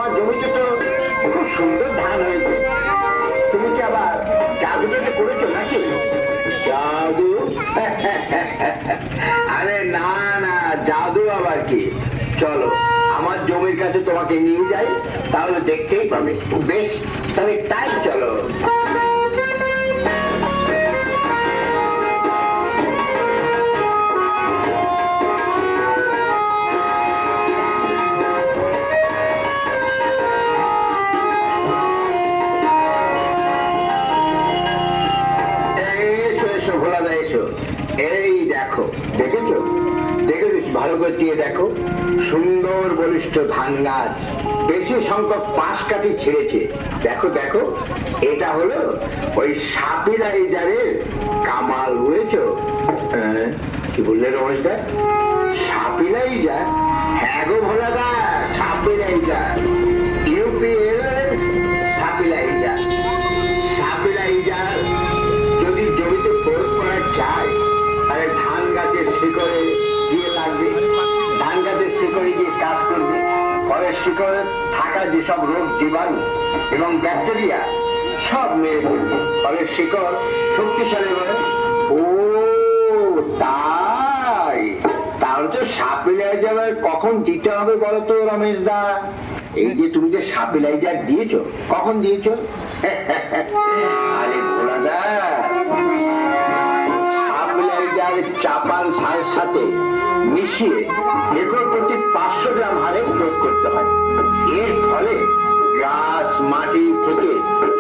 তোমার জমিতে তো খুব সুন্দর ধান হয়েছে, তুমি কি আবার জাদু টাদু করেছো নাকি? জাদু? আরে না না, জাদু আবার কি। চলো আমার জমির কাছে তোমাকে নিয়ে যাই, তাহলে দেখতেই পাবে। বেশ, তবে তাই চলো। এই দেখো, দেখেছো দেখেছো, ভালো করে দিয়ে দেখো, সুন্দর বলিষ্ঠ ধান গাছ, বেশি সংখ্যক পাশ কাটি ছেড়েছে। দেখো দেখো, এটা হলো ওই সাপিলাইজারের কামাল, বুঝেছো? কি বললে রমেশ দা? সাপিলাইজার? হ্যাঁ গো ভোলা দা, সাপিলাইজার, ইউপিএল সাপিলাইজার। সাপিলাইজার যদি জমিতে প্রয়োগ করা যায়, তাহলে ধান গাছের শিকড়ে গিয়ে লাগবে, ধান গাছের শিকড়ে গিয়ে কাজ করবে, ফলের শিকড়ে থাকা যেসব রোগ জীবাণু এবং ব্যাকটেরিয়া সব মেরে পড়বে, ফলের শিকড় শক্তিশালী হবে। ও তাই, তাহলে তো সাপিলাইজার কখন দিতে হবে বলো তো রমেশ দা? এই যে তুমি যে সাপিলাইজার দিয়েছো, কখন দিয়েছো? আরে ভোলা দা, চাপান সারের সাথে মিশিয়ে একর প্রতি 500 গ্রাম হারে প্রয়োগ করতে হয়। এর ফলে গাছ মাটি থেকে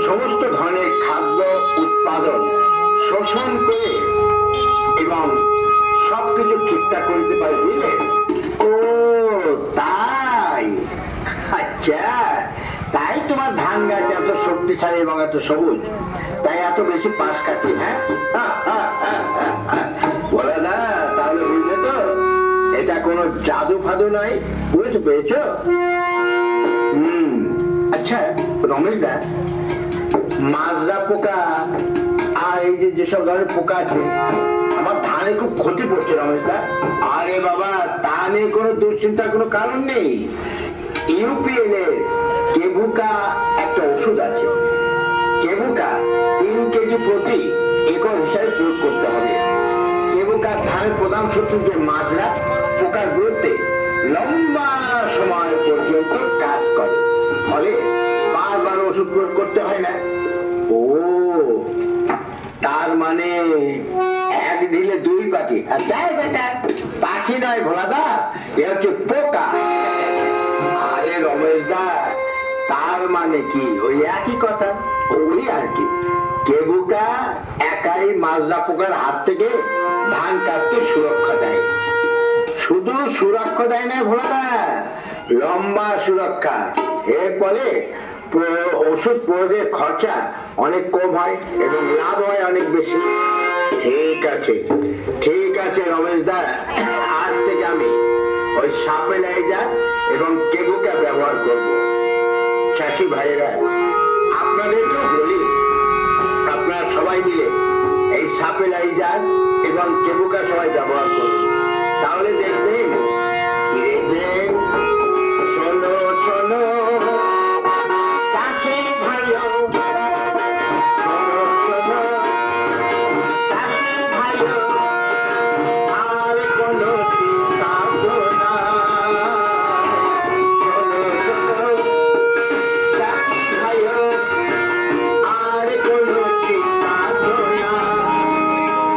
সমস্ত ধরনের খাদ্য উৎপাদন শোষণ করে এবং সবকিছু ঠিকঠাক করতে পারে, বুঝলে? ও তাই, আচ্ছা, তাই তোমার ধান গাছ এত শক্তিশালী এবং এত সবুজ, তাই এত বেশি পাশ কাটে। হ্যাঁ বলে না, তাহলে বুঝলে তো এটা কোনো জাদু ফাদু নয়, বুঝতে পেরেছ? আচ্ছা রমেশ দা, মাজরা পোকা আর এই যে যেসব ধরনের পোকা আছে, আমার ধানে খুব ক্ষতি করছে রমেশ দা। আরে বাবা, তা নিয়ে কোনো দুশ্চিন্তার কোনো কারণ নেই। ইউপিএল এর কেবুকা একটা ওষুধ আছে, কেবুকা 3 কেজি প্রতি একর হিসাবে প্রয়োগ করতে হবে। কেবুকা ধানের প্রধান শত্রু যে মাজরা পোকার বিরুদ্ধে লম্বা সময় পর্যন্ত কাজ করে, ফলে বারবার ওষুধ প্রয়োগ করতে হয় না। ও তার মানে এক ঢিলে 2 পাখি। তাই বেটা, পাখি নয় ভোলাদা, এ হচ্ছে পোকা। আরে রমেশ দা, তার মানে কি ওই একই কথা, ওই আর কি। কেবুকা একাই মাজরা পোকার হাত থেকে ধান গাছকে সুরক্ষা দেয়। শুধু সুরক্ষা দেয় না ভোলাদা, লম্বা সুরক্ষা। এর ফলে ওষুধ প্রয়োগের খরচা অনেক কম হয় এবং লাভ হয় অনেক বেশি। ঠিক আছে ঠিক আছে রমেশ দা, আজ থেকে আমি ওই সাপিলাইজার এবং কেবুকা ব্যবহার করব। চাষি ভাইয়েরা, আপনাদেরকেও বলি, আপনারা সবাই মিলে এই সাপিলাইজার এবং কেবুকা সবাই ব্যবহার করুন, তাহলে দেখবেন